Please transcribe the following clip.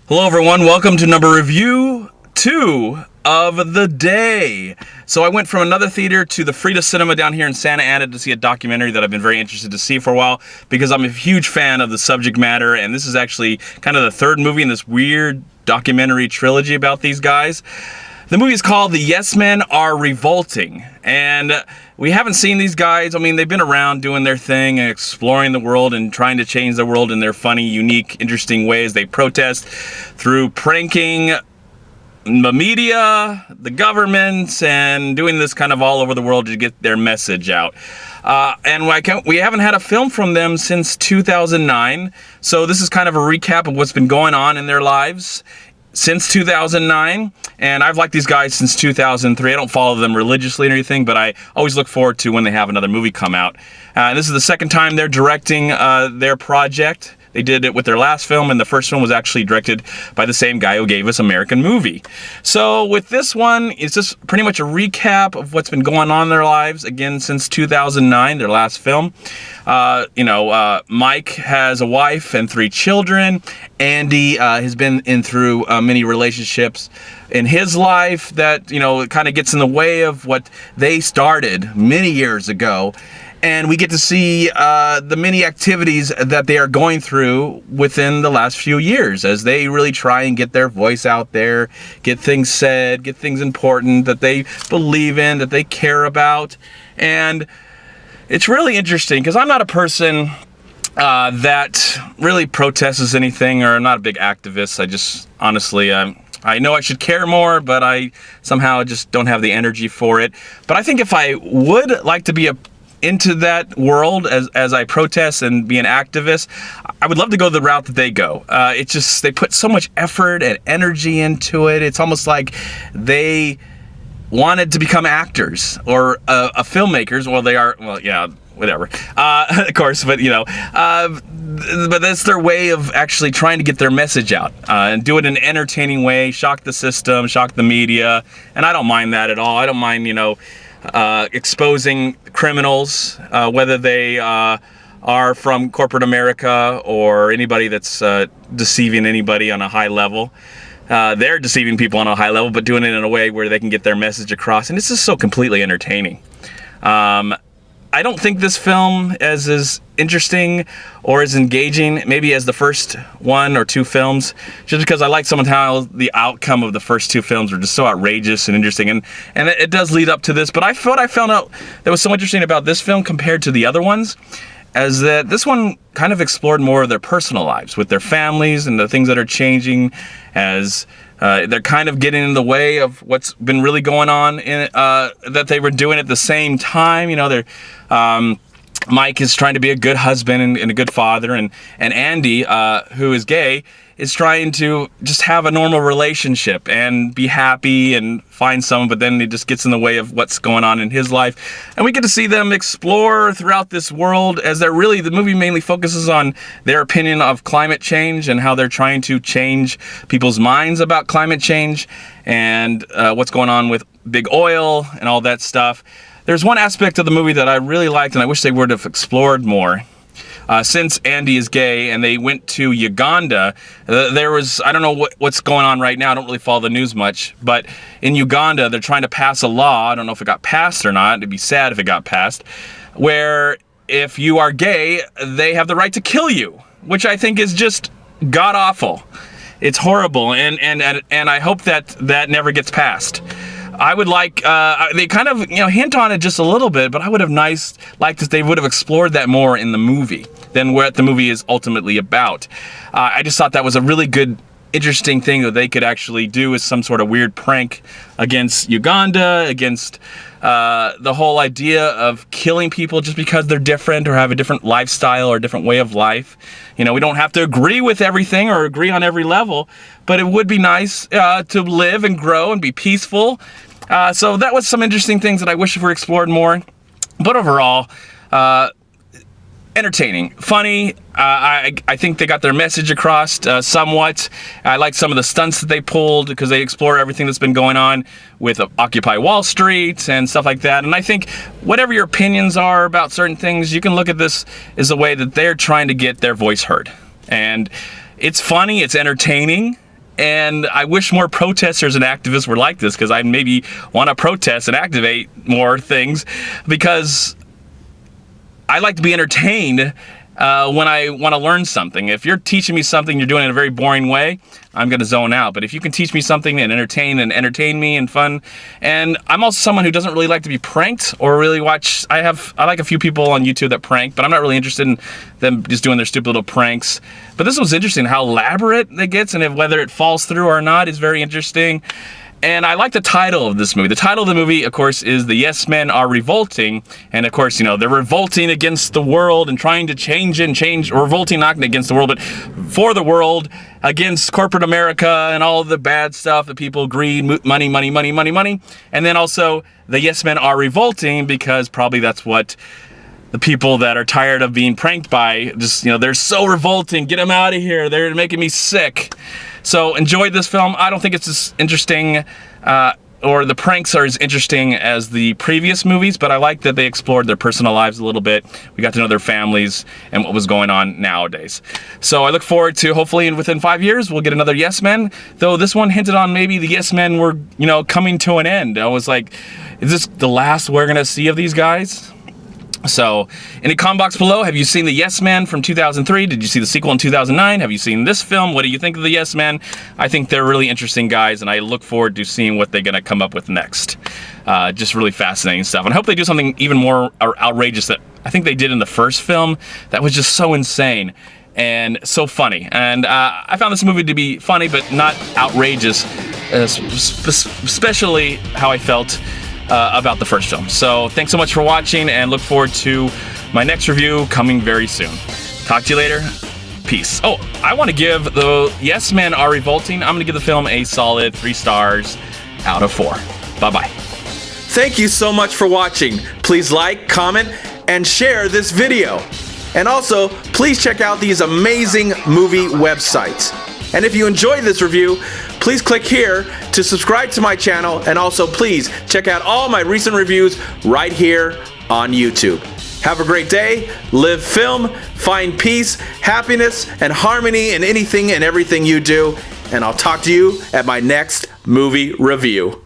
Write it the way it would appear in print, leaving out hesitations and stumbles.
Hello everyone, welcome to number review 2 of the day. So I went from another theater to the Frida Cinema down here in Santa Ana to see a documentary that I've been very interested to see for a while because I'm a huge fan of the subject matter, and this is actually kind of the third movie in this weird documentary trilogy about these guys. The movie is called The Yes Men Are Revolting, and we haven't seen these guys. I mean, they've been around doing their thing and exploring the world and trying to change the world in their funny, unique, interesting ways. They protest through pranking the media, the government, and doing this kind of all over the world to get their message out. And we haven't had a film from them since 2009, so this is kind of a recap of what's been going on in their lives since 2009, and I've liked these guys since 2003. I don't follow them religiously or anything, but I always look forward to when they have another movie come out. This is the second time they're directing their project. They did it with their last film, and the first film was actually directed by the same guy who gave us American Movie. So with this one, it's just pretty much a recap of what's been going on in their lives, again, since 2009, their last film. Mike has a wife and 3 children. Andy has been through many relationships in his life that, kind of gets in the way of what they started many years ago. And we get to see the many activities that they are going through within the last few years as they really try and get their voice out there, get things said, get things important that they believe in, that they care about. And it's really interesting because I'm not a person that really protests anything, or I'm not a big activist. I just, honestly, I know I should care more, but I somehow just don't have the energy for it. But I think if I would like to be into that world as I protest and be an activist, I would love to go the route that they go. It's just, they put so much effort and energy into it. It's almost like they wanted to become actors or filmmakers. Well, they are, well, yeah, whatever, of course, but but that's their way of actually trying to get their message out and do it in an entertaining way, shock the system, shock the media, and I don't mind that at all. I don't mind, exposing criminals, whether they are from corporate America or anybody that's deceiving anybody on a high level. They're deceiving people on a high level, but doing it in a way where they can get their message across, and it's just so completely entertaining. I don't think this film is as interesting or as engaging maybe as the first 1 or 2 films, just because I like somehow the outcome of the first 2 films were just so outrageous and interesting, and it does lead up to this. But I found out that was so interesting about this film compared to the other ones, as that this one kind of explored more of their personal lives with their families and the things that are changing as they're kind of getting in the way of what's been really going on in that they were doing at the same time. Mike is trying to be a good husband and a good father, and Andy, who is gay, is trying to just have a normal relationship and be happy and find someone, but then it just gets in the way of what's going on in his life. And we get to see them explore throughout this world as the movie mainly focuses on their opinion of climate change and how they're trying to change people's minds about climate change and what's going on with big oil and all that stuff. There's one aspect of the movie that I really liked, and I wish they would have explored more. Since Andy is gay and they went to Uganda, there was, I don't know what's going on right now, I don't really follow the news much, but in Uganda they're trying to pass a law, I don't know if it got passed or not, it'd be sad if it got passed, where if you are gay, they have the right to kill you, which I think is just god-awful. It's horrible, and I hope that never gets passed. I would like, they kind of, hint on it just a little bit, but I would have liked if they would have explored that more in the movie than what the movie is ultimately about. I just thought that was a really good, interesting thing that they could actually do as some sort of weird prank against Uganda, against the whole idea of killing people just because they're different or have a different lifestyle or a different way of life. We don't have to agree with everything or agree on every level, but it would be nice to live and grow and be peaceful. So that was some interesting things that I wish were explored more. But overall, entertaining, funny. I think they got their message across somewhat. I like some of the stunts that they pulled because they explore everything that's been going on with Occupy Wall Street and stuff like that. And I think whatever your opinions are about certain things, you can look at this as a way that they're trying to get their voice heard. And it's funny, it's entertaining, And I wish more protesters and activists were like this, because I maybe want to protest and activate more things, because I like to be entertained when I want to learn something. If you're teaching me something you're doing it in a very boring way, I'm going to zone out. But if you can teach me something and entertain me and fun. And I'm also someone who doesn't really like to be pranked or really watch. I like a few people on YouTube that prank, but I'm not really interested in them just doing their stupid little pranks. But this was interesting, how elaborate it gets, and whether it falls through or not is very interesting. And I like the title of this movie. The title of the movie, of course, is The Yes Men Are Revolting. And of course, they're revolting against the world and trying to change, revolting not against the world, but for the world, against corporate America and all of the bad stuff that people, greed, money. And then also, the Yes Men Are Revolting, because probably that's what the people that are tired of being pranked by, just, they're so revolting, get them out of here, they're making me sick. So enjoyed this film. I don't think it's as interesting, or the pranks are as interesting as the previous movies, but I like that they explored their personal lives a little bit. We got to know their families and what was going on nowadays. So I look forward to, hopefully within 5 years, we'll get another Yes Men, though this one hinted on maybe the Yes Men were, coming to an end. I was like, is this the last we're gonna see of these guys? So, in the comment box below, have you seen The Yes Man from 2003? Did you see the sequel in 2009? Have you seen this film? What do you think of The Yes Man? I think they're really interesting guys, and I look forward to seeing what they're going to come up with next. Just really fascinating stuff. And I hope they do something even more outrageous that I think they did in the first film that was just so insane and so funny. And I found this movie to be funny, but not outrageous, especially how I felt about the first film. So thanks so much for watching, and look forward to my next review coming very soon. Talk to you later. Peace. Oh, I want to give the Yes Men Are Revolting, I'm going to give the film a solid 3 stars out of 4. Bye-bye. Thank you so much for watching. Please like, comment, and share this video. And also, please check out these amazing movie websites. And if you enjoyed this review, please click here to subscribe to my channel, and also please check out all my recent reviews right here on YouTube. Have a great day, live film, find peace, happiness, and harmony in anything and everything you do, and I'll talk to you at my next movie review.